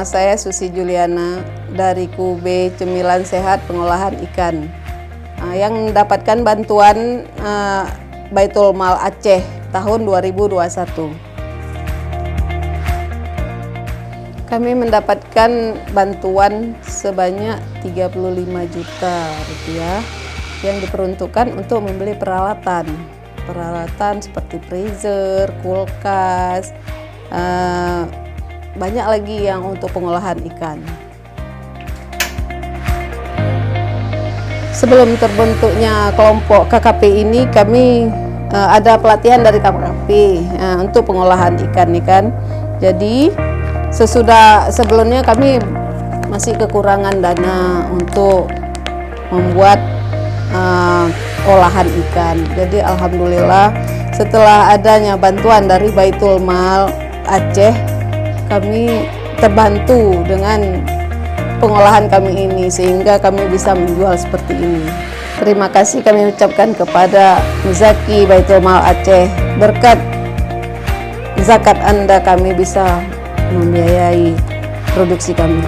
Nama saya Susi Juliana dari QB Cemilan Sehat Pengolahan Ikan yang mendapatkan bantuan Baitul Mal Aceh tahun 2021. Kami mendapatkan bantuan sebanyak 35 juta rupiah yang diperuntukkan untuk membeli peralatan seperti freezer, kulkas, banyak lagi yang untuk pengolahan ikan. Sebelum terbentuknya kelompok KKP ini, kami ada pelatihan dari KKP untuk pengolahan ikan. Jadi sebelumnya kami masih kekurangan dana untuk membuat olahan ikan. Jadi alhamdulillah setelah adanya bantuan dari Baitul Mal Aceh, kami terbantu dengan pengolahan kami ini sehingga kami bisa menjual seperti ini. Terima kasih kami ucapkan kepada Muzaki Baitul Mal Aceh. Berkat zakat Anda kami bisa membiayai produksi kami.